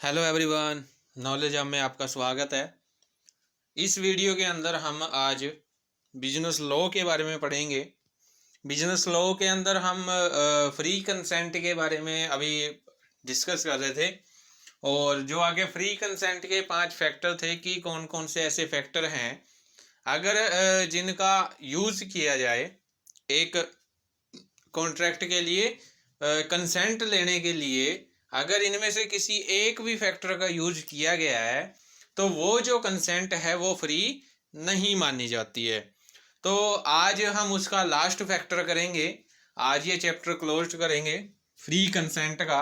Hello everyone, knowledge hub में आपका स्वागत है। इस वीडियो के अंदर हम आज बिजनेस लॉ के बारे में पढ़ेंगे। बिजनेस लॉ के अंदर हम फ्री कंसेंट के बारे में अभी डिस्कस कर रहे थे, और जो आगे फ्री कंसेंट के 5 फैक्टर थे कि कौन कौन से ऐसे फैक्टर हैं अगर जिनका यूज़ किया जाए एक कॉन्ट्रैक्ट के लिए, कंसेंट लेने के लिए, अगर इनमें से किसी एक भी फैक्टर का यूज किया गया है तो वो जो कंसेंट है वो फ्री नहीं मानी जाती है। तो आज हम उसका लास्ट फैक्टर करेंगे। आज ये चैप्टर क्लोज करेंगे फ्री कंसेंट का।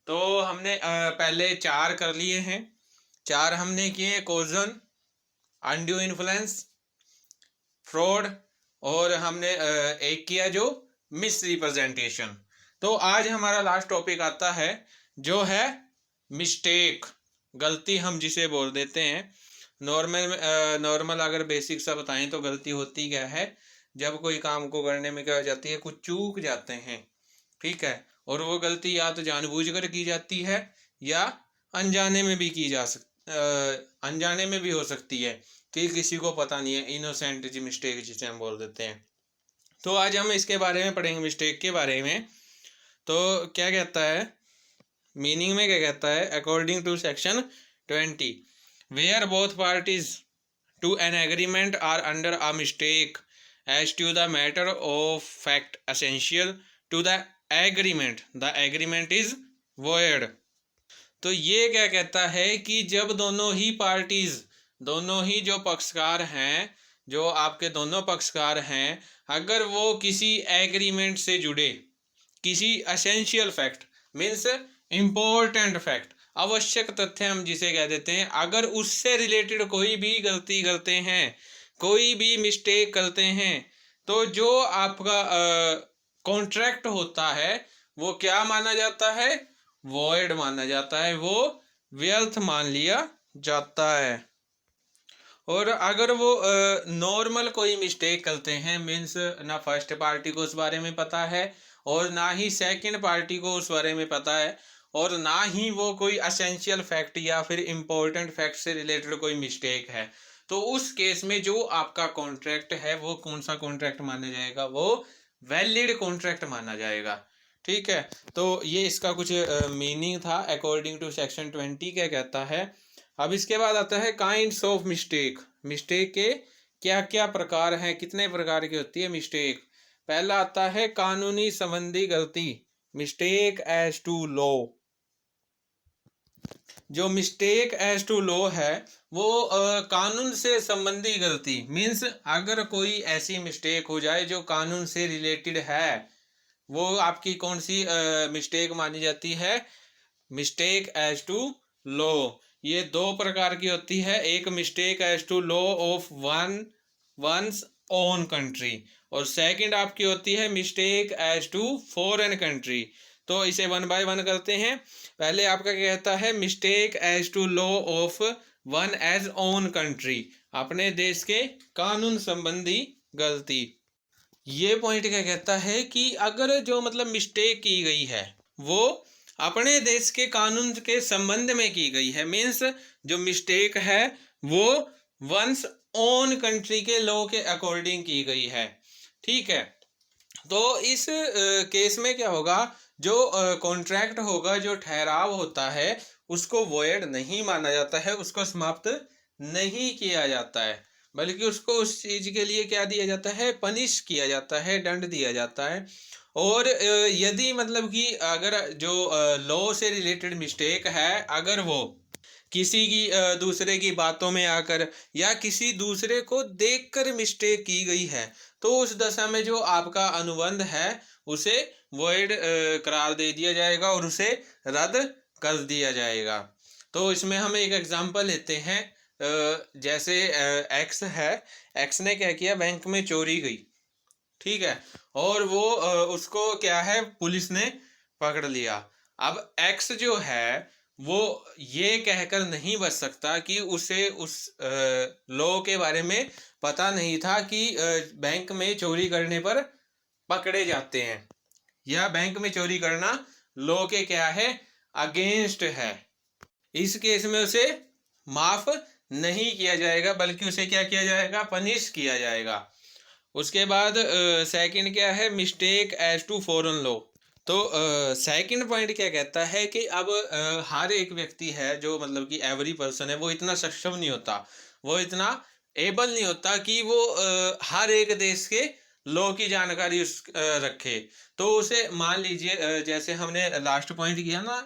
तो हमने पहले 4 कर लिए हैं। 4 हमने किए: कोजन, अनड्यू इन्फ्लुएंस, फ्रॉड, और हमने एक किया जो मिस रिप्रेजेंटेशन। तो आज हमारा लास्ट टॉपिक आता है जो है मिस्टेक, गलती हम जिसे बोल देते हैं। नॉर्मल अगर बेसिक सा बताएं तो गलती होती क्या है, जब कोई काम को करने में क्या हो जाती है, कुछ चूक जाते हैं, ठीक है। और वो गलती या तो जानबूझकर की जाती है या अनजाने में भी की जा अनजाने में भी हो सकती है कि किसी को पता नहीं है, इनोसेंट जी मिस्टेक जिसे हम बोल देते हैं। तो आज हम इसके बारे में पढ़ेंगे, मिस्टेक के बारे में। तो क्या कहता है, मीनिंग में क्या कहता है, according to section 20, where both parties to an agreement are under a mistake as to the matter of fact essential to the agreement is void. तो ये क्या कहता है कि जब दोनों ही पार्टीज, दोनों ही जो पक्षकार हैं, जो आपके दोनों पक्षकार हैं, अगर वो किसी एग्रीमेंट से जुड़े, किसी essential fact means important fact, आवश्यक तथ्य हम जिसे कह देते हैं, अगर उससे रिलेटेड कोई भी गलती करते हैं, कोई भी मिस्टेक करते हैं, तो जो आपका कॉन्ट्रैक्ट होता है वो क्या माना जाता है, वॉइड माना जाता है, वो व्यर्थ मान लिया जाता है। और अगर वो नॉर्मल कोई मिस्टेक करते हैं, मीन्स ना फर्स्ट पार्टी को उस बारे में पता है और ना ही सेकंड पार्टी को उस बारे में पता है, और ना ही वो कोई एसेंशियल फैक्ट या फिर इम्पोर्टेंट फैक्ट से रिलेटेड कोई मिस्टेक है, तो उस केस में जो आपका कॉन्ट्रैक्ट है वो कौन सा कॉन्ट्रैक्ट माना जाएगा, वो वैलिड कॉन्ट्रैक्ट माना जाएगा, ठीक है। तो ये इसका कुछ मीनिंग था अकॉर्डिंग टू सेक्शन 20 क्या कहता है। अब इसके बाद आता है काइंड्स ऑफ मिस्टेक। मिस्टेक के क्या क्या प्रकार हैं, कितने प्रकार की होती है मिस्टेक। पहला आता है कानूनी संबंधी गलती, मिस्टेक एज टू लॉ। जो मिस्टेक एज टू लॉ है वो कानून से संबंधी गलती, मीन्स अगर कोई ऐसी मिस्टेक हो जाए जो कानून से रिलेटेड है, वो आपकी कौन सी मिस्टेक मानी जाती है, मिस्टेक एज टू लॉ। ये 2 प्रकार की होती है, एक mistake as to law of one's own country, और सेकंड आपकी होती है mistake as to foreign country. तो इसे 1 बाय 1 करते हैं। पहले आपका क्या कहता है, mistake as to law of one as own country, अपने देश के कानून संबंधी गलती। ये पॉइंट क्या कहता है कि अगर जो मतलब मिस्टेक की गई है वो अपने देश के कानून के संबंध में की गई है, मीन्स जो मिस्टेक है वो वंस ओन कंट्री के लॉ के अकॉर्डिंग की गई है, ठीक है। तो इस केस में क्या होगा, जो कॉन्ट्रैक्ट होगा, जो ठहराव होता है, उसको वॉइड नहीं माना जाता है, उसको समाप्त नहीं किया जाता है, बल्कि उसको उस चीज के लिए क्या दिया जाता है, पनिश किया जाता है, दंड दिया जाता है। और यदि मतलब कि अगर जो लॉ से रिलेटेड मिस्टेक है, अगर वो किसी की दूसरे की बातों में आकर या किसी दूसरे को देखकर मिस्टेक की गई है, तो उस दशा में जो आपका अनुबंध है उसे वॉइड करार दे दिया जाएगा और उसे रद्द कर दिया जाएगा। तो इसमें हम एक एग्जांपल लेते हैं। जैसे एक्स है, एक्स ने क्या किया, बैंक में चोरी गई, ठीक है, और वो उसको क्या है, पुलिस ने पकड़ लिया। अब एक्स जो है वो ये कहकर नहीं बच सकता कि उसे उस लॉ के बारे में पता नहीं था कि बैंक में चोरी करने पर पकड़े जाते हैं, या बैंक में चोरी करना लॉ के क्या है, अगेंस्ट है। इस केस में उसे माफ नहीं किया जाएगा, बल्कि उसे क्या किया जाएगा, पनिश किया जाएगा। उसके बाद सेकंड क्या है, mistake as to foreign law. तो सेकंड पॉइंट क्या कहता है कि अब हर एक व्यक्ति है जो मतलब कि एवरी पर्सन है, वो इतना सक्षम नहीं होता, वो इतना एबल नहीं होता कि वो हर एक देश के लॉ की जानकारी रखे। तो उसे मान लीजिए जैसे हमने लास्ट पॉइंट किया ना,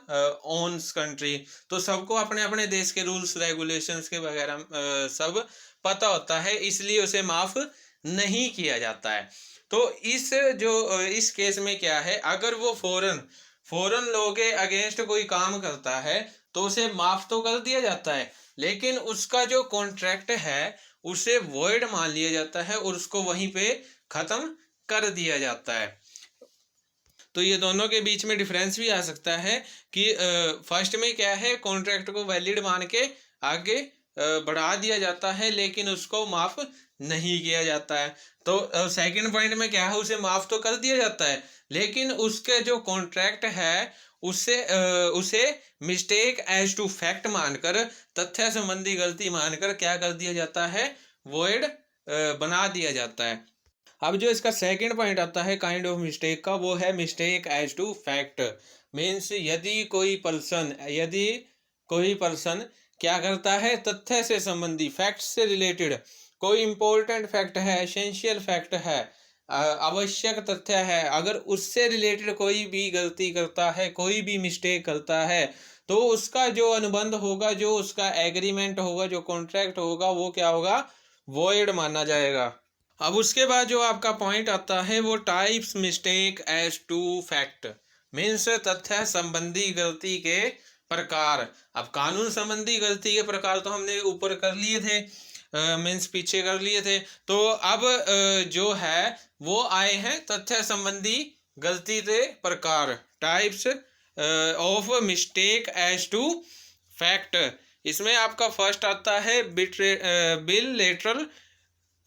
ओन्स कंट्री, तो सबको अपने अपने देश के रूल्स रेगुलेशंस के वगैरह सब पता होता है, इसलिए उसे माफ नहीं किया जाता है। तो इस केस में क्या है, अगर वो फॉरेन लॉ के अगेंस्ट कोई काम करता है तो उसे माफ तो कर दिया जाता है, लेकिन उसका जो कॉन्ट्रैक्ट है उसे वॉइड मान लिया जाता है और उसको वहीं पे खत्म कर दिया जाता है। तो ये दोनों के बीच में डिफरेंस भी आ सकता है कि फर्स्ट में क्या है, कॉन्ट्रैक्ट को वैलिड मान के आगे बढ़ा दिया जाता है, लेकिन उसको माफ नहीं किया जाता है। तो सेकंड पॉइंट में क्या है, उसे माफ तो कर दिया जाता है, लेकिन उसके जो कॉन्ट्रैक्ट है उसे मिस्टेक एज टू फैक्ट मानकर, तथ्य संबंधी गलती मानकर क्या कर दिया जाता है, वॉइड बना दिया जाता है। अब जो इसका सेकंड पॉइंट आता है काइंड ऑफ मिस्टेक का, वो है mistake as to fact. Means यदि कोई पर्सन क्या करता है, तथ्य से संबंधी, फैक्ट से रिलेटेड कोई इंपॉर्टेंट फैक्ट है, एसेंशियल फैक्ट है, आवश्यक तथ्य है, अगर उससे रिलेटेड कोई भी गलती करता है, कोई भी मिस्टेक करता है, तो उसका जो अनुबंध होगा, जो उसका एग्रीमेंट होगा, जो कॉन्ट्रैक्ट होगा, वो क्या होगा, वॉइड माना जाएगा। अब उसके बाद जो आपका पॉइंट आता है वो types mistake as to fact. Means तथ्य संबंधी गलती के प्रकार। अब कानून संबंधी गलती के प्रकार तो हमने ऊपर कर लिए थे, मीन्स पीछे कर लिए थे। तो अब जो है वो आए हैं तथ्य संबंधी गलती के प्रकार, types of mistake as to fact. इसमें आपका फर्स्ट आता है बिलैटरल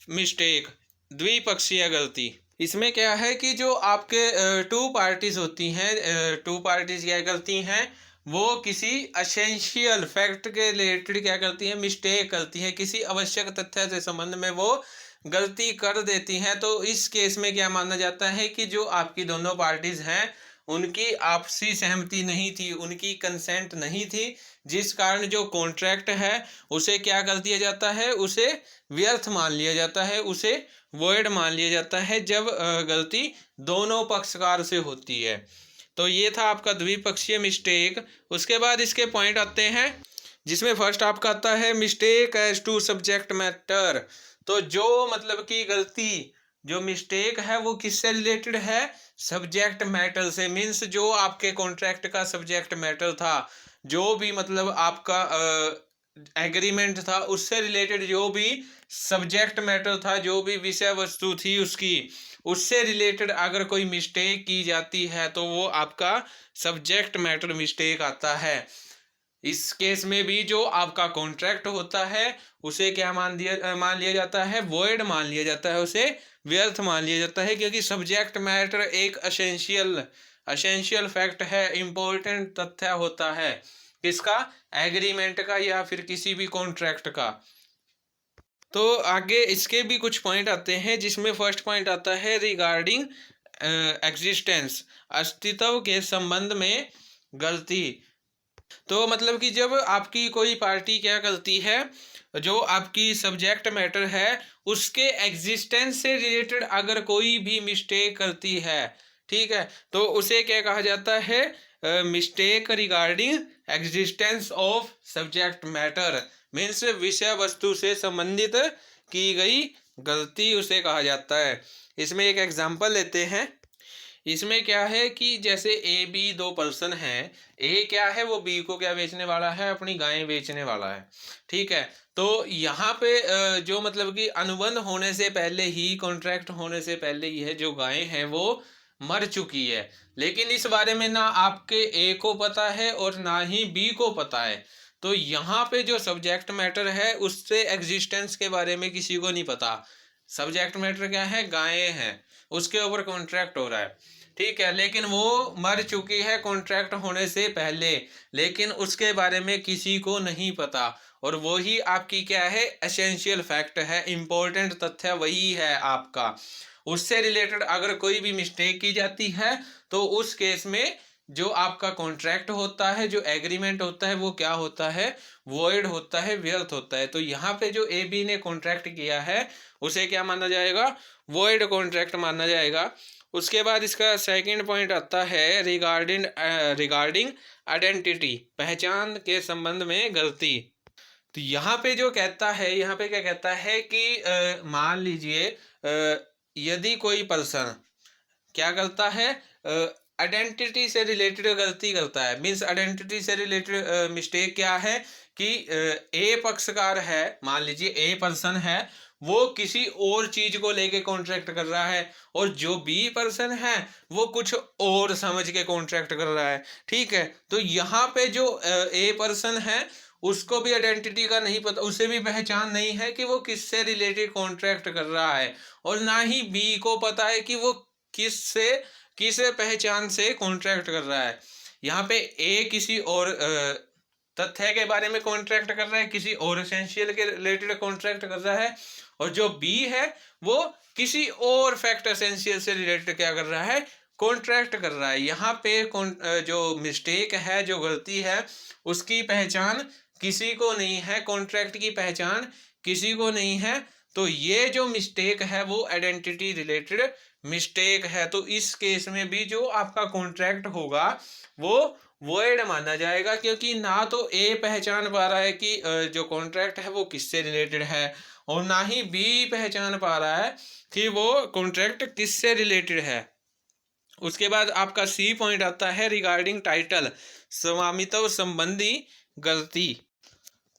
मिस्टेक, द्विपक्षीय गलती। इसमें क्या है कि जो आपके टू पार्टीज होती हैं, टू पार्टीज क्या करती हैं, वो किसी एसेंशियल फैक्ट के रिलेटेड क्या करती हैं, मिस्टेक करती हैं, किसी आवश्यक तथ्य से संबंध में वो गलती कर देती हैं। तो इस केस में क्या माना जाता है कि जो आपकी दोनों पार्टीज हैं उनकी आपसी सहमति नहीं थी, उनकी कंसेंट नहीं थी, जिस कारण जो कॉन्ट्रैक्ट है उसे क्या कर दिया जाता है, उसे व्यर्थ मान लिया जाता है, उसे वॉइड मान लिया जाता है जब गलती दोनों पक्षकार से होती है। तो ये था आपका द्विपक्षीय मिस्टेक। उसके बाद इसके पॉइंट आते हैं, जिसमें फर्स्ट आपका आता है mistake as to subject matter. तो जो मतलब कि गलती, जो मिस्टेक है वो किससे रिलेटेड है, सब्जेक्ट मैटर से। मीन्स जो आपके कॉन्ट्रैक्ट का सब्जेक्ट मैटर था, जो भी मतलब आपका एग्रीमेंट था, उससे रिलेटेड जो भी सब्जेक्ट मैटर था, जो भी विषय वस्तु थी उसकी, उससे रिलेटेड अगर कोई मिस्टेक की जाती है तो वो आपका सब्जेक्ट मैटर मिस्टेक आता है। इस केस में भी जो आपका कॉन्ट्रैक्ट होता है उसे क्या मान लिया जाता है, वॉइड मान लिया जाता है, उसे व्यर्थ मान लिया जाता है, क्योंकि सब्जेक्ट मैटर एक एसेंशियल फैक्ट है, इंपॉर्टेंट तथ्य होता है, किसका, एग्रीमेंट का या फिर किसी भी कॉन्ट्रैक्ट का। तो आगे इसके भी कुछ पॉइंट आते हैं, जिसमें फर्स्ट पॉइंट आता है रिगार्डिंग एग्जिस्टेंस, अस्तित्व के संबंध में गलती। तो मतलब कि जब आपकी कोई पार्टी क्या करती है, जो आपकी सब्जेक्ट मैटर है उसके एग्जिस्टेंस से रिलेटेड अगर कोई भी मिस्टेक करती है, ठीक है, तो उसे क्या कहा जाता है, mistake regarding existence of subject matter. Means विषय वस्तु से संबंधित की गई गलती उसे कहा जाता है। इसमें एक एग्जांपल लेते हैं। इसमें क्या है कि जैसे ए बी दो पर्सन हैं, ए क्या है, वो बी को क्या बेचने वाला है, अपनी गायें बेचने वाला है, ठीक है। तो यहाँ पे जो मतलब कि अनुबंध होने से पहले ही, कॉन्ट्रैक्ट होने से पहले ही है, जो गायें हैं वो मर चुकी है, लेकिन इस बारे में ना आपके ए को पता है और ना ही बी को पता है। तो यहाँ पे जो सब्जेक्ट मैटर है उससे एग्जिस्टेंस के बारे में किसी को नहीं पता। सब्जेक्ट मैटर क्या है, गायें हैं, उसके ऊपर कॉन्ट्रैक्ट हो रहा है। ठीक है, लेकिन वो मर चुकी है कॉन्ट्रैक्ट होने से पहले, लेकिन उसके बारे में किसी को नहीं पता। और वही आपकी क्या है, एसेंशियल फैक्ट है, इंपॉर्टेंट तथ्य वही है आपका। उससे रिलेटेड अगर कोई भी मिस्टेक की जाती है तो उस केस में जो आपका कॉन्ट्रैक्ट होता है, जो एग्रीमेंट होता है, वो क्या होता है, वॉइड होता है, व्यर्थ होता है। तो यहाँ पे जो ए बी ने कॉन्ट्रैक्ट किया है उसे क्या माना जाएगा, वॉइड कॉन्ट्रैक्ट माना जाएगा। उसके बाद इसका सेकंड पॉइंट आता है रिगार्डिंग आइडेंटिटी, पहचान के संबंध में गलती। तो यहाँ पे जो कहता है, यहाँ पे क्या कहता है कि मान लीजिए यदि कोई पर्सन क्या करता है, आइडेंटिटी से रिलेटेड गलती करता है, मीन्स आइडेंटिटी से रिलेटेड मिस्टेक क्या है कि ए पक्षकार है, मान लीजिए ए पर्सन है, वो किसी और चीज को लेके कॉन्ट्रैक्ट कर रहा है, और जो बी पर्सन है वो कुछ और समझ के कॉन्ट्रैक्ट कर रहा है। ठीक है, तो यहाँ पे जो ए पर्सन है उसको भी आइडेंटिटी का नहीं पता, उसे भी पहचान नहीं है कि वो किससे रिलेटेड कॉन्ट्रैक्ट कर रहा है, और ना ही बी को पता है कि वो किस पहचान से कॉन्ट्रैक्ट कर रहा है। यहाँ पे ए किसी और तथ्य के बारे में कॉन्ट्रैक्ट कर रहा है, किसी और एसेंशियल के रिलेटेड कॉन्ट्रैक्ट कर रहा है, और जो बी है वो किसी और फैक्ट एसेंशियल से रिलेटेड क्या कर रहा है, कॉन्ट्रैक्ट कर रहा है। यहाँ पे जो मिस्टेक है, जो गलती है, उसकी पहचान किसी को नहीं है, कॉन्ट्रैक्ट की पहचान किसी को नहीं है। तो ये जो मिस्टेक है वो आइडेंटिटी रिलेटेड मिस्टेक है। तो इस केस में भी जो आपका कॉन्ट्रैक्ट होगा वो वॉइड माना जाएगा, क्योंकि ना तो ए पहचान पा रहा है कि जो कॉन्ट्रैक्ट है वो किससे रिलेटेड है, और ना ही बी पहचान पा रहा है कि वो कॉन्ट्रैक्ट किससे रिलेटेड है। उसके बाद आपका सी पॉइंट आता है रिगार्डिंग टाइटल, स्वामित्व संबंधी गलती।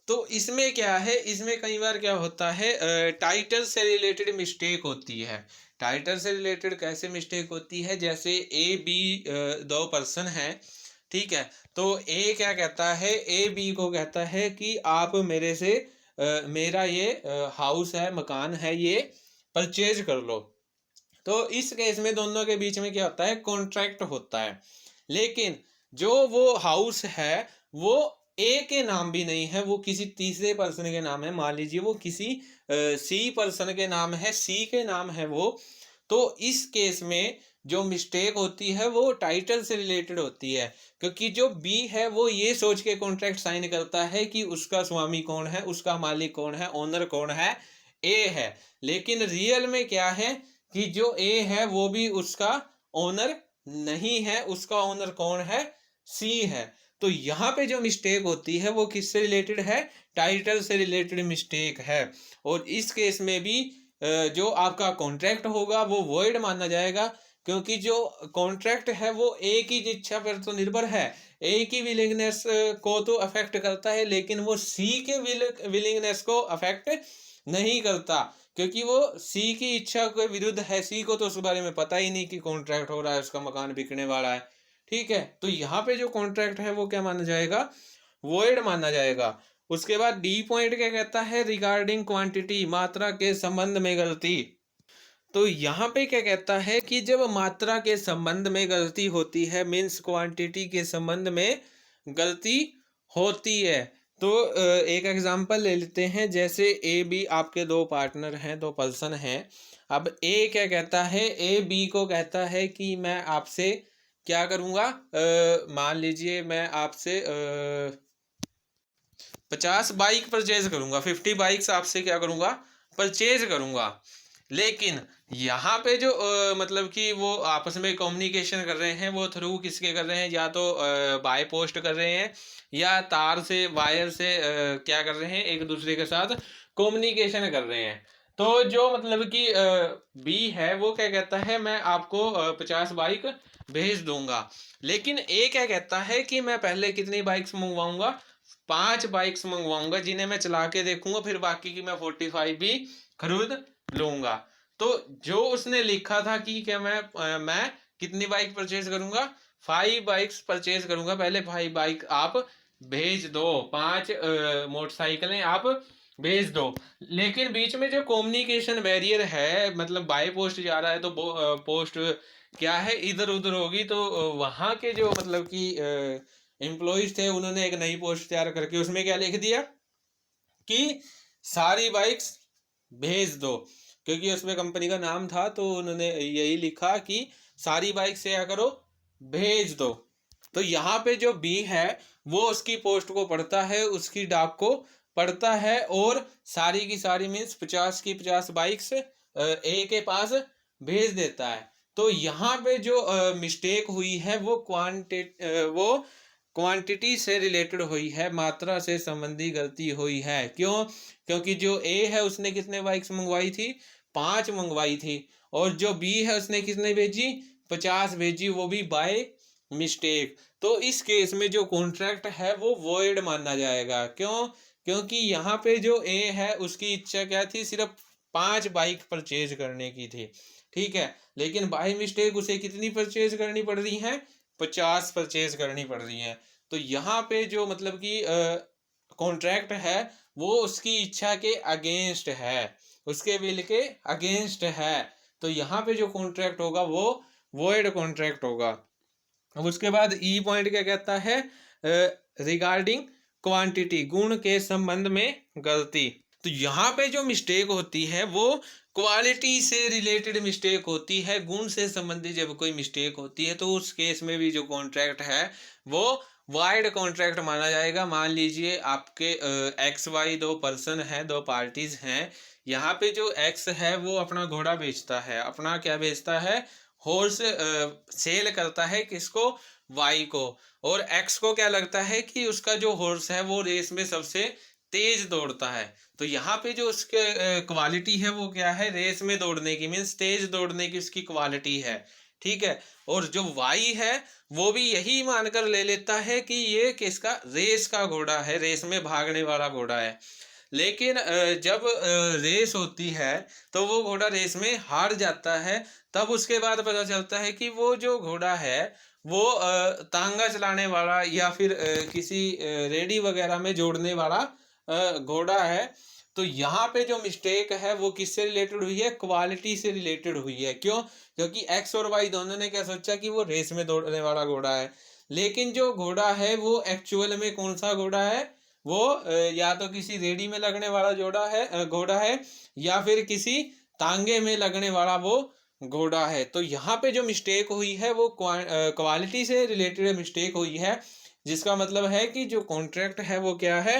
तो इसमें क्या है, इसमें कई बार क्या होता है, टाइटल से रिलेटेड मिस्टेक होती है। टाइटल से रिलेटेड कैसे मिस्टेक होती है, जैसे ए बी दो पर्सन हैं, ठीक है, तो ए क्या कहता है, ए बी को कहता है कि आप मेरे से मेरा ये हाउस है, मकान है, ये परचेज कर लो। तो इस केस में दोनों के बीच में क्या होता है, कॉन्ट्रैक्ट होता है। लेकिन जो वो हाउस है वो ए के नाम भी नहीं है, वो किसी तीसरे पर्सन के नाम है। मान लीजिए वो किसी सी पर्सन के नाम है, सी के नाम है वो। तो इस केस में जो मिस्टेक होती है वो टाइटल से रिलेटेड होती है, क्योंकि जो बी है वो ये सोच के कॉन्ट्रैक्ट साइन करता है कि उसका स्वामी कौन है, उसका मालिक कौन है, ओनर कौन है, ए है। लेकिन रियल में क्या है कि जो ए है वो भी उसका ओनर नहीं है, उसका ओनर कौन है, सी है। तो यहाँ पे जो मिस्टेक होती है वो किससे रिलेटेड है, टाइटल से रिलेटेड मिस्टेक है। और इस केस में भी जो आपका कॉन्ट्रैक्ट होगा वो वॉइड माना जाएगा, क्योंकि जो कॉन्ट्रैक्ट है वो ए की इच्छा पर तो निर्भर है, ए की विलिंगनेस को तो अफेक्ट करता है, लेकिन वो सी के विलिंगनेस को अफेक्ट नहीं करता, क्योंकि वो सी की इच्छा के विरुद्ध है। सी को तो उस बारे में पता ही नहीं कि कॉन्ट्रैक्ट हो रहा है, उसका मकान बिकने वाला है। ठीक है, तो यहाँ पे जो कॉन्ट्रैक्ट है वो क्या माना जाएगा, वॉइड माना जाएगा। उसके बाद डी पॉइंट क्या कहता है, रिगार्डिंग क्वांटिटी, मात्रा के संबंध में गलती। तो यहाँ पे क्या कहता है कि जब मात्रा के संबंध में गलती होती है, मीन्स क्वांटिटी के संबंध में गलती होती है, तो एक एग्जांपल ले लेते हैं। जैसे ए बी आपके दो पार्टनर हैं, दो पर्सन हैं। अब ए क्या कहता है, ए बी को कहता है कि मैं आपसे क्या करूँगा, मान लीजिए मैं आपसे 50 बाइक परचेज करूँगा, 50 बाइक्स आपसे क्या करूँगा, परचेज करूँगा। लेकिन यहाँ पे जो मतलब कि वो आपस में कम्युनिकेशन कर रहे हैं, वो थ्रू किसके कर रहे हैं, या तो बाय पोस्ट कर रहे हैं, या तार से, वायर से क्या कर रहे हैं, एक दूसरे के साथ कम्युनिकेशन कर रहे हैं। तो जो मतलब कि बी है वो क्या कहता है, मैं आपको 50 बाइक भेज दूंगा। लेकिन ए क्या कहता है कि मैं पहले कितनी बाइक्स मंगवाऊंगा, 5 बाइक्स मंगवाऊंगा, जिन्हें मैं चला के देखूंगा, फिर बाकी की मैं 45 भी खरीद लूंगा। तो जो उसने लिखा था कि क्या मैं कितनी बाइक परचेज करूंगा, 5 बाइक्स परचेज करूंगा, पहले 5 बाइक आप भेज दो, 5 मोटरसाइकिलें आप भेज दो। लेकिन बीच में जो कम्युनिकेशन बैरियर है, मतलब बाय पोस्ट जा रहा है तो पोस्ट क्या है इधर उधर होगी, तो वहाँ के जो मतलब कि एम्प्लॉयज थे उन्होंने एक नई पोस्ट तैयार करके उसमें क्या लिख दिया कि सारी बाइक्स भेज दो, क्योंकि उसमें कंपनी का नाम था, तो उन्होंने यही लिखा कि सारी बाइक से क्या करो, भेज दो। तो यहाँ पे जो बी है वो उसकी पोस्ट को पढ़ता है, उसकी डाक को पढ़ता है, और सारी की सारी मीन्स 50 की 50 बाइक्स ए के पास भेज देता है। तो यहाँ पे जो मिस्टेक हुई है वो क्वांटिटी से रिलेटेड हुई है, मात्रा से संबंधी गलती हुई है। क्यों? क्योंकि जो ए है उसने कितने बाइक्स मंगवाई थी, 5 मंगवाई थी, और जो बी है उसने कितने भेजी, 50 भेजी, वो भी बाय मिस्टेक। तो इस केस में जो कॉन्ट्रैक्ट है वो वॉइड माना जाएगा। क्यों? क्योंकि यहाँ पे जो ए है उसकी इच्छा क्या थी, सिर्फ 5 बाइक परचेज करने की थी, ठीक है, लेकिन बाय मिस्टेक उसे कितनी परचेज करनी पड़ रही है, 50 परचेज करनी पड़ रही है। तो यहाँ पे जो मतलब कि कॉन्ट्रैक्ट है वो उसकी इच्छा के अगेंस्ट है, उसके विल के अगेंस्ट है। तो यहाँ पे जो कॉन्ट्रैक्ट होगा वो वॉइड कॉन्ट्रैक्ट होगा। अब उसके बाद ई पॉइंट क्या कहता है, रिगार्डिंग क्वांटिटी, गुण के संबंध में गलती। तो यहाँ पे जो मिस्टेक होती है वो क्वालिटी से रिलेटेड मिस्टेक होती है, गुण से संबंधित जब कोई मिस्टेक होती है तो उस केस में भी जो कॉन्ट्रैक्ट है वो वाइड कॉन्ट्रैक्ट माना जाएगा। मान लीजिए आपके एक्स वाई 2 पर्सन हैं, 2 पार्टीज हैं। यहाँ पे जो एक्स है वो अपना घोड़ा बेचता है, अपना क्या बेचता है, हॉर्स सेल करता है, किसको, वाई को। और एक्स को क्या लगता है कि उसका जो हॉर्स है वो रेस में सबसे तेज दौड़ता है। तो यहाँ पे जो उसके क्वालिटी है वो क्या है, रेस में दौड़ने की, मीन्स तेज दौड़ने की उसकी क्वालिटी है, ठीक है। और जो वाई है वो भी यही मानकर ले लेता है कि ये किसका, रेस का घोड़ा है, रेस में भागने वाला घोड़ा है। लेकिन जब रेस होती है तो वो घोड़ा रेस में हार जाता है, तब उसके बाद पता चलता है कि वो जो घोड़ा है वो तांगा चलाने वाला या फिर किसी रेडी वगैरह में जोड़ने वाला घोड़ा है। तो यहाँ पे जो मिस्टेक है वो किससे रिलेटेड हुई है, क्वालिटी से रिलेटेड हुई है। क्यों? क्योंकि एक्स और वाई दोनों ने क्या सोचा कि वो रेस में दौड़ने वाला घोड़ा है, लेकिन जो घोड़ा है वो एक्चुअल में कौन सा घोड़ा है, वो या तो किसी रेडी में लगने वाला घोड़ा है, या फिर किसी तांगे में लगने वाला वो घोड़ा है। तो यहाँ पे जो मिस्टेक हुई है वो क्वालिटी से रिलेटेड मिस्टेक हुई है, जिसका मतलब है कि जो कॉन्ट्रैक्ट है वो क्या है,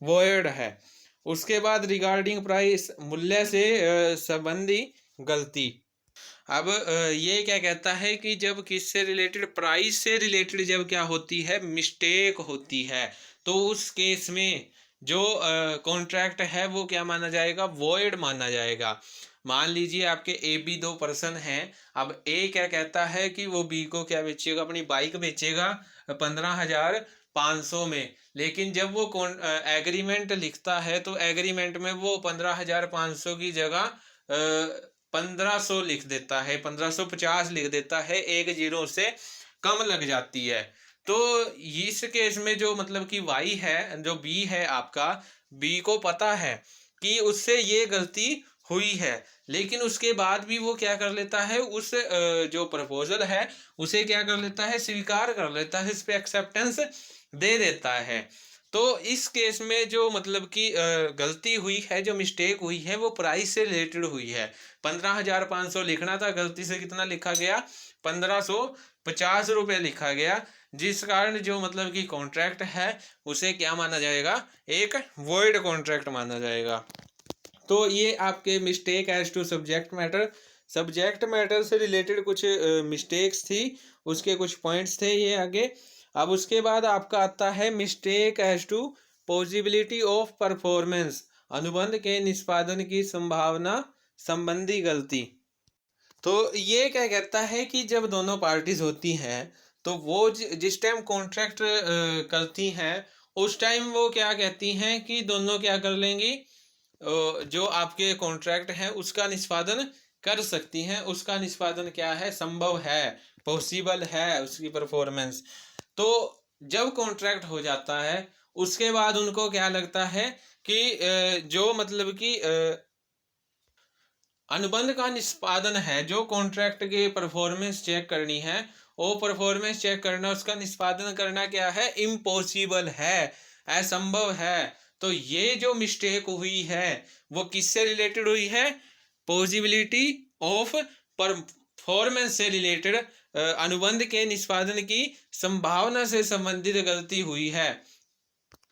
वॉइड है। उसके बाद रिगार्डिंग प्राइस, मूल्य से संबंधी गलती। अब ये क्या कहता है कि जब किससे रिलेटेड, प्राइस से रिलेटेड जब क्या होती है, मिस्टेक होती है, तो उस केस में जो कॉन्ट्रैक्ट है वो क्या माना जाएगा, वॉइड माना जाएगा। मान लीजिए आपके ए बी 2 पर्सन हैं। अब ए क्या कहता है कि वो बी को क्या बेचेगा, अपनी बाइक बेचेगा 15,500 में, लेकिन जब वो एग्रीमेंट लिखता है तो एग्रीमेंट में वो 15,500 की जगह 1500 लिख देता है, 1550 लिख देता है, एक जीरो से कम लग जाती है। तो इस केस में जो मतलब कि वाई है, जो बी है आपका, बी को पता है कि उससे ये गलती हुई है, लेकिन उसके बाद भी वो क्या कर लेता है, उस जो प्रपोजल है उसे क्या कर लेता है, स्वीकार कर लेता है, इस पे एक्सेप्टेंस दे देता है। तो इस केस में जो मतलब कि गलती हुई है, जो मिस्टेक हुई है वो प्राइस से रिलेटेड हुई है। 15,500 लिखना था, गलती से कितना लिखा गया, 1,550 लिखा गया, जिस कारण जो मतलब कि कॉन्ट्रैक्ट है उसे क्या माना जाएगा, एक वॉइड कॉन्ट्रैक्ट माना जाएगा। तो ये आपके mistake as to subject matter से रिलेटेड कुछ मिस्टेक्स थी, उसके कुछ पॉइंट्स थे ये आगे। अब उसके बाद आपका आता है mistake as to possibility of performance, अनुबंध के निष्पादन की संभावना संबंधी गलती। तो ये क्या कहता है कि जब दोनों पार्टीज होती हैं तो वो जिस टाइम कॉन्ट्रैक्ट करती हैं उस टाइम वो क्या कहती हैं कि दोनों क्या कर लेंगी, जो आपके कॉन्ट्रैक्ट हैं उसका निष्पादन कर सकती हैं। उसका निष्पादन क्या है, संभव है, पॉसिबल है उसकी परफॉर्मेंस। तो जब कॉन्ट्रैक्ट हो जाता है उसके बाद उनको क्या लगता है कि जो मतलब कि अनुबंध का निष्पादन है, जो कॉन्ट्रैक्ट की परफॉर्मेंस चेक करनी है, वो परफॉर्मेंस चेक करना, उसका निष्पादन करना क्या है, इम्पॉसिबल है, असंभव है। तो ये जो मिस्टेक हुई है वो किससे रिलेटेड हुई है, पॉसिबिलिटी ऑफ परफॉर्मेंस से रिलेटेड, अनुबंध के निष्पादन की संभावना से संबंधित गलती हुई है।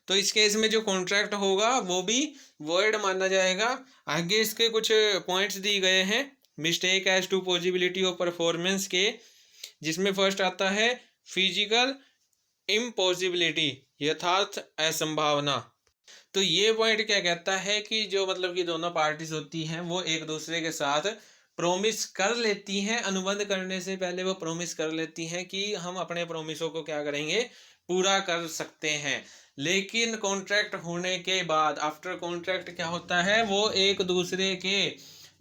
तो इस केस में जो कॉन्ट्रैक्ट होगा वो भी वॉइड माना जाएगा। आगे इसके कुछ पॉइंट्स दिए गए हैं mistake as to possibility of performance के, जिसमें फर्स्ट आता है फिजिकल इम्पॉसिबिलिटी, यथार्थ असंभावना। तो ये पॉइंट क्या कहता है कि जो मतलब कि दोनों पार्टीज होती हैं वो एक दूसरे के साथ प्रोमिस कर लेती हैं, अनुबंध करने से पहले वो प्रोमिस कर लेती हैं कि हम अपने प्रोमिसों को क्या करेंगे, पूरा कर सकते हैं। लेकिन कॉन्ट्रैक्ट होने के बाद, आफ्टर कॉन्ट्रैक्ट क्या होता है, वो एक दूसरे के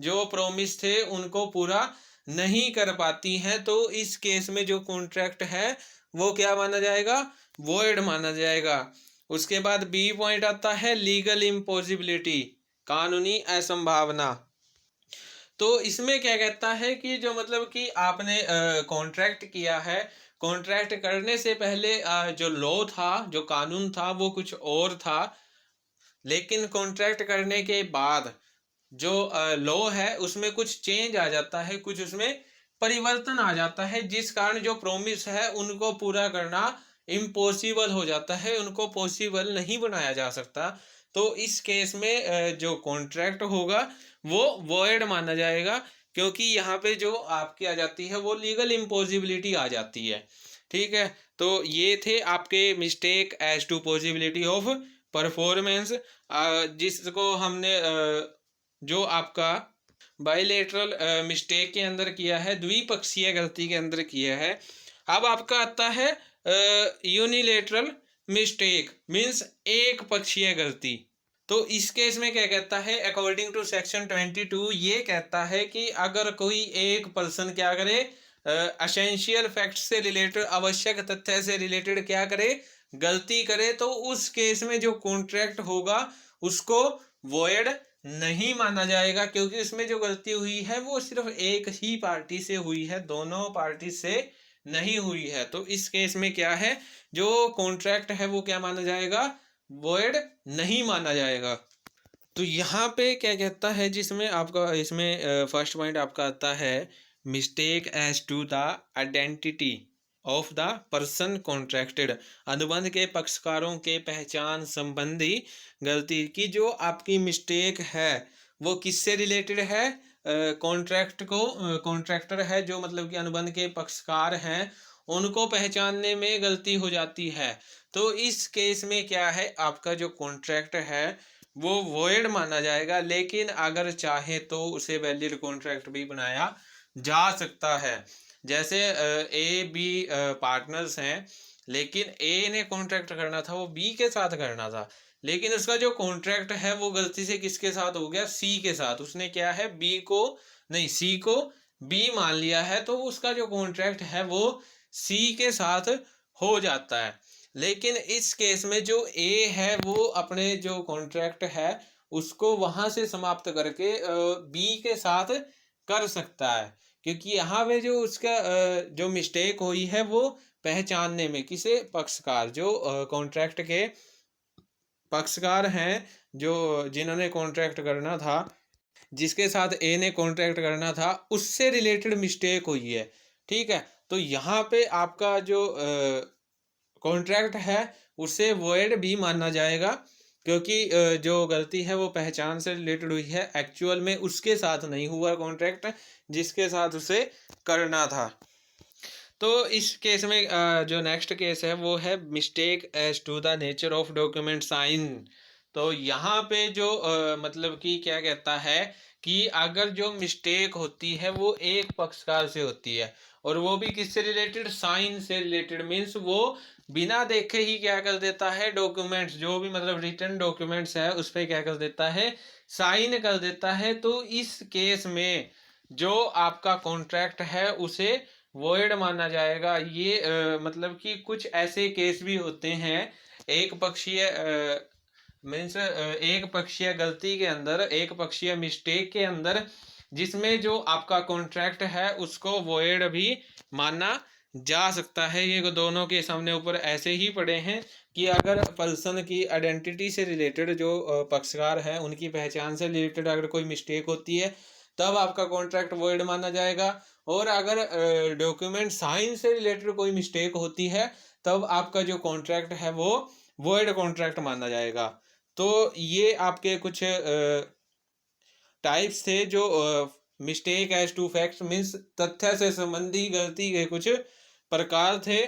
जो प्रोमिस थे उनको पूरा नहीं कर पाती हैं। तो इस केस में जो कॉन्ट्रैक्ट है वो क्या माना जाएगा, वॉइड माना जाएगा। उसके बाद बी पॉइंट आता है लीगल इम्पॉसिबिलिटी, कानूनी असंभावना। तो इसमें क्या कहता है कि जो मतलब कि आपने कॉन्ट्रैक्ट किया है, कॉन्ट्रैक्ट करने से पहले जो लॉ था, जो कानून था वो कुछ और था, लेकिन कॉन्ट्रैक्ट करने के बाद जो लॉ है उसमें कुछ चेंज आ जाता है, कुछ उसमें परिवर्तन आ जाता है, जिस कारण जो प्रोमिस है उनको पूरा करना इम्पॉसिबल हो जाता है, उनको पॉसिबल नहीं बनाया जा सकता। तो इस केस में जो कॉन्ट्रैक्ट होगा वो वॉइड माना जाएगा, क्योंकि यहाँ पे जो आपकी आ जाती है वो लीगल इम्पॉसिबिलिटी आ जाती है। ठीक है, तो ये थे आपके mistake as to possibility of performance, जिसको हमने जो आपका बायलेटरल मिस्टेक के अंदर किया है, द्विपक्षीय गलती के अंदर किया है। अब आपका आता है यूनिलेटरल मिस्टेक, मीन्स एक पक्षीय गलती। तो इस केस में क्या कहता है, अकॉर्डिंग टू सेक्शन 22 ये कहता है कि अगर कोई एक पर्सन क्या करे, असेंशियल फैक्ट से रिलेटेड, आवश्यक तथ्य से रिलेटेड क्या करे, गलती करे, तो उस केस में जो कॉन्ट्रैक्ट होगा उसको वॉइड नहीं माना जाएगा, क्योंकि इसमें जो गलती हुई है वो सिर्फ एक ही पार्टी से हुई है, दोनों पार्टी से नहीं हुई है। तो इस केस में क्या है, जो कॉन्ट्रैक्ट है वो क्या माना जाएगा, वॉइड नहीं माना जाएगा। तो यहाँ पे क्या कहता है, जिसमें आपका इसमें फर्स्ट पॉइंट आपका आता है mistake as to the identity of the person contracted, अनुबंध के पक्षकारों के पहचान संबंधी गलती की। जो आपकी मिस्टेक है वो किससे रिलेटेड है, कॉन्ट्रैक्ट को, कॉन्ट्रैक्टर है जो मतलब कि अनुबंध के पक्षकार हैं उनको पहचानने में गलती हो जाती है। तो इस केस में क्या है, आपका जो कॉन्ट्रैक्ट है वो वॉइड माना जाएगा, लेकिन अगर चाहे तो उसे वैलिड कॉन्ट्रैक्ट भी बनाया जा सकता है। जैसे ए बी पार्टनर्स हैं, लेकिन ए ने कॉन्ट्रैक्ट करना था वो बी के साथ करना था, लेकिन उसका जो कॉन्ट्रैक्ट है वो गलती से किसके साथ हो गया, सी के साथ। उसने क्या है, बी को नहीं, सी को बी मान लिया है, तो उसका जो कॉन्ट्रैक्ट है वो सी के साथ हो जाता है। लेकिन इस केस में जो ए है वो अपने जो कॉन्ट्रैक्ट है उसको वहां से समाप्त करके बी के साथ कर सकता है, क्योंकि यहाँ पे जो उसका जो मिस्टेक हुई है वो पहचानने में, किसे, पक्षकार, जो कॉन्ट्रैक्ट के पक्षकार हैं, जो जिन्होंने कॉन्ट्रैक्ट करना था, जिसके साथ ए ने कॉन्ट्रैक्ट करना था, उससे रिलेटेड मिस्टेक हुई है। ठीक है, तो यहाँ पे आपका जो कॉन्ट्रैक्ट है उसे वॉइड भी माना जाएगा, क्योंकि जो गलती है वो पहचान से रिलेटेड हुई है, एक्चुअल में उसके साथ नहीं हुआ कॉन्ट्रैक्ट जिसके साथ उसे करना था। तो इस केस में जो नेक्स्ट केस है वो है mistake as to the nature of document sign. तो यहाँ पे जो मतलब कि क्या कहता है कि अगर जो मिस्टेक होती है वो एक पक्षकार से होती है, और वो भी किससे रिलेटेड, साइन से रिलेटेड, मीन्स वो बिना देखे ही क्या कर देता है, डॉक्यूमेंट्स, जो भी मतलब रिटन डॉक्यूमेंट्स है उस पर क्या कर देता है, साइन कर देता है। तो इस केस में जो आपका कॉन्ट्रैक्ट है उसे वॉइड माना जाएगा। ये मतलब कि कुछ ऐसे केस भी होते हैं एक पक्षीय मीन्स एक पक्षीय गलती के अंदर, एक पक्षीय मिस्टेक के अंदर जिसमें जो आपका कॉन्ट्रैक्ट है उसको वॉइड भी माना जा सकता है। ये दोनों के सामने ऊपर ऐसे ही पड़े हैं कि अगर पर्सन की आइडेंटिटी से रिलेटेड जो पक्षकार है उनकी पहचान से रिलेटेड अगर कोई मिस्टेक होती है तब आपका कॉन्ट्रैक्ट वॉइड माना जाएगा, और अगर डॉक्यूमेंट साइन से रिलेटेड कोई मिस्टेक होती है तब आपका जो कॉन्ट्रैक्ट है वो वॉइड कॉन्ट्रैक्ट माना जाएगा। तो ये आपके कुछ टाइप्स थे जो mistake as to fact means तथ्य से संबंधी गलती के कुछ प्रकार थे।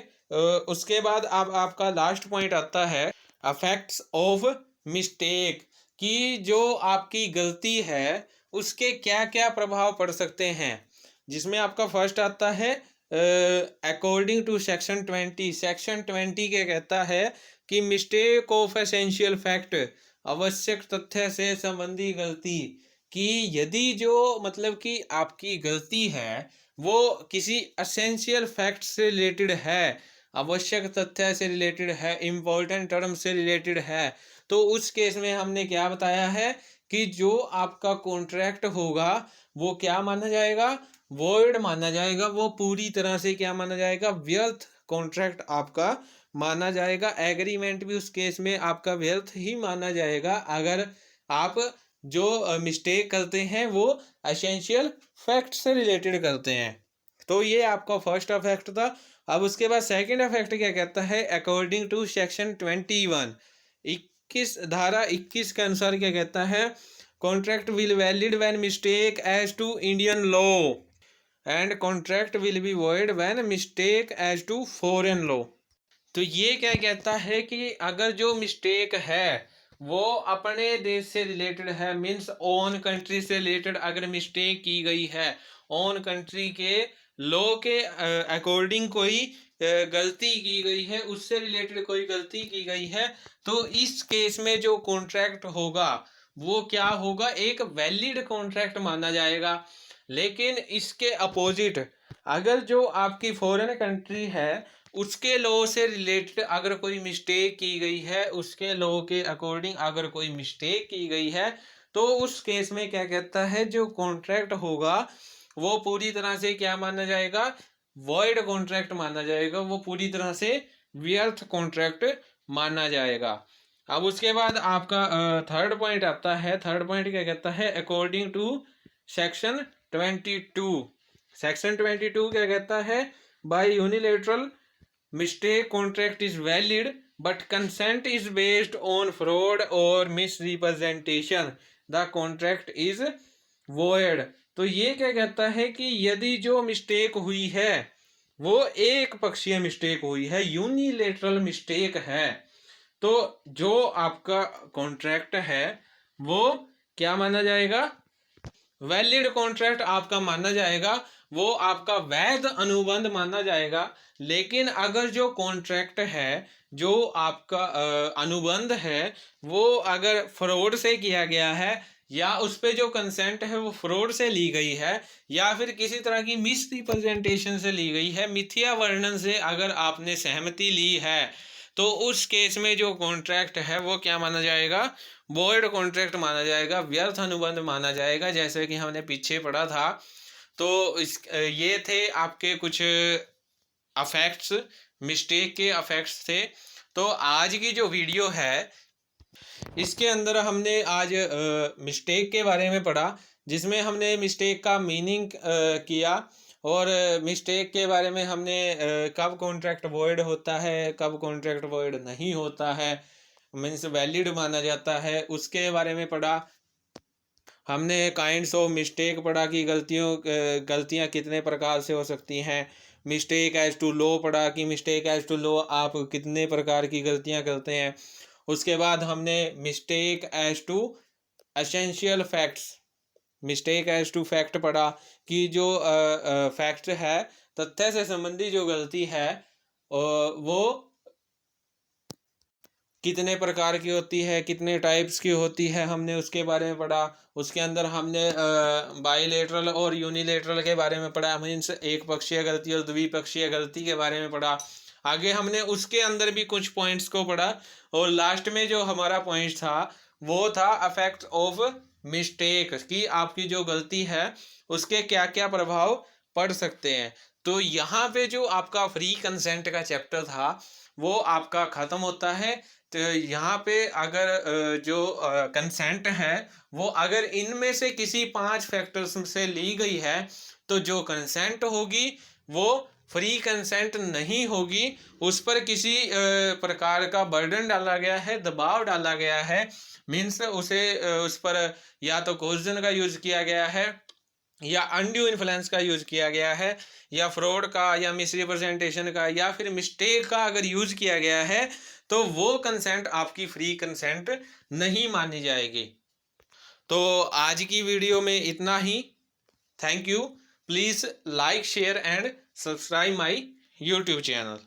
उसके बाद अब आपका लास्ट पॉइंट आता है अफेक्ट्स ऑफ मिस्टेक, कि जो आपकी गलती है उसके क्या क्या प्रभाव पड़ सकते हैं। जिसमें आपका फर्स्ट आता है अकॉर्डिंग टू सेक्शन 20। सेक्शन 20 क्या कहता है कि मिस्टेक ऑफ एसेंशियल फैक्ट, आवश्यक तथ्य से संबंधी गलती, कि यदि जो मतलब कि आपकी गलती है वो किसी एसेंशियल फैक्ट से रिलेटेड है, आवश्यक तथ्य से रिलेटेड है, इम्पोर्टेंट टर्म से रिलेटेड है, तो उस केस में हमने क्या बताया है कि जो आपका कॉन्ट्रैक्ट होगा वो क्या माना जाएगा, वॉइड माना जाएगा। वो पूरी तरह से क्या माना जाएगा, व्यर्थ कॉन्ट्रैक्ट आपका माना जाएगा। एग्रीमेंट भी उस केस में आपका व्यर्थ ही माना जाएगा अगर आप जो मिस्टेक करते हैं वो एसेंशियल फैक्ट से रिलेटेड करते हैं। तो ये आपका फर्स्ट अफेक्ट था। अब उसके बाद सेकंड अफेक्ट क्या कहता है, अकॉर्डिंग टू सेक्शन 21 धारा 21 के अनुसार क्या कहता है, contract will valid when mistake as to Indian law and contract will be void when mistake as to foreign law. तो ये क्या कहता है कि अगर जो मिस्टेक है वो अपने देश से रिलेटेड है, मीन्स ओन कंट्री से रिलेटेड अगर मिस्टेक की गई है, ओन कंट्री के लॉ के अकॉर्डिंग कोई गलती की गई है, उससे रिलेटेड कोई गलती की गई है, तो इस केस में जो कॉन्ट्रैक्ट होगा वो क्या होगा, एक वैलिड कॉन्ट्रैक्ट माना जाएगा। लेकिन इसके अपोजिट अगर जो आपकी फॉरेन कंट्री है उसके लॉ से रिलेटेड अगर कोई मिस्टेक की गई है, उसके लॉ के अकॉर्डिंग अगर कोई मिस्टेक की गई है, तो उस केस में क्या कहता है, जो कॉन्ट्रैक्ट होगा वो पूरी तरह से क्या माना जाएगा, वॉइड कॉन्ट्रैक्ट माना जाएगा। वो पूरी तरह से व्यर्थ कॉन्ट्रैक्ट माना जाएगा। अब उसके बाद आपका थर्ड पॉइंट आता है। थर्ड पॉइंट क्या कहता है, अकॉर्डिंग टू सेक्शन 22। सेक्शन 22 क्या कहता है, by unilateral mistake contract is valid but consent is based on fraud or misrepresentation, the contract is void। तो ये क्या कहता है कि यदि जो मिस्टेक हुई है वो एक पक्षीय मिस्टेक हुई है, यूनिलेटरल मिस्टेक है, तो जो आपका कॉन्ट्रैक्ट है वो क्या माना जाएगा, वैलिड कॉन्ट्रैक्ट आपका माना जाएगा, वो आपका वैध अनुबंध माना जाएगा। लेकिन अगर जो कॉन्ट्रैक्ट है, जो आपका अनुबंध है, वो अगर फ्रॉड से किया गया है या उस पर जो कंसेंट है वो फ्रॉड से ली गई है या फिर किसी तरह की मिस रिप्रेजेंटेशन से ली गई है, मिथ्या वर्णन से अगर आपने सहमति ली है, तो उस केस में जो कॉन्ट्रैक्ट है वो क्या माना जाएगा, वॉइड कॉन्ट्रैक्ट माना जाएगा, व्यर्थ अनुबंध माना जाएगा, जैसे कि हमने पीछे पढ़ा था। तो ये थे आपके कुछ अफेक्ट्स, मिस्टेक के अफेक्ट्स थे। तो आज की जो वीडियो है इसके अंदर हमने आज मिस्टेक के बारे में पढ़ा, जिसमें हमने मिस्टेक का मीनिंग किया और मिस्टेक के बारे में हमने कब कॉन्ट्रैक्ट वॉइड होता है, कब कॉन्ट्रैक्ट वॉइड नहीं होता है, मीन्स वैलिड माना जाता है, उसके बारे में पढ़ा। हमने काइंड्स ऑफ मिस्टेक पढ़ा कि गलतियाँ कितने प्रकार से हो सकती हैं। मिस्टेक एज टू लॉ पढ़ा कि मिस्टेक एज टू लॉ आप कितने प्रकार की गलतियाँ करते हैं। उसके बाद हमने mistake as to essential facts, mistake as to fact पढ़ा कि जो फैक्ट है, तथ्य से संबंधी जो गलती है वो कितने प्रकार की होती है, कितने टाइप्स की होती है, हमने उसके बारे में पढ़ा। उसके अंदर हमने बाईलेटरल और यूनिलेटरल के बारे में पढ़ा, मीन्स एक पक्षीय गलती और द्विपक्षीय गलती के बारे में पढ़ा। आगे हमने उसके अंदर भी कुछ पॉइंट्स को पढ़ा और लास्ट में जो हमारा पॉइंट था वो था अफेक्ट ऑफ मिस्टेक कि आपकी जो गलती है उसके क्या क्या प्रभाव पड़ सकते हैं। तो यहाँ पे जो आपका फ्री कंसेंट का चैप्टर था वो आपका ख़त्म होता है। तो यहाँ पे अगर जो कंसेंट है वो अगर इनमें से किसी 5 फैक्टर्स से ली गई है तो जो कंसेंट होगी वो फ्री कंसेंट नहीं होगी, उस पर किसी प्रकार का बर्डन डाला गया है, दबाव डाला गया है। मीन्स उसे उस पर या तो कोर्जन का यूज किया गया है या अनड्यू इन्फ्लुएंस का यूज किया गया है या फ्रॉड का या मिसरिप्रेजेंटेशन का या फिर मिस्टेक का अगर यूज किया गया है तो वो कंसेंट आपकी फ्री कंसेंट नहीं मानी जाएगी। तो आज की वीडियो में इतना ही। Thank you. Please like share and subscribe my YouTube channel.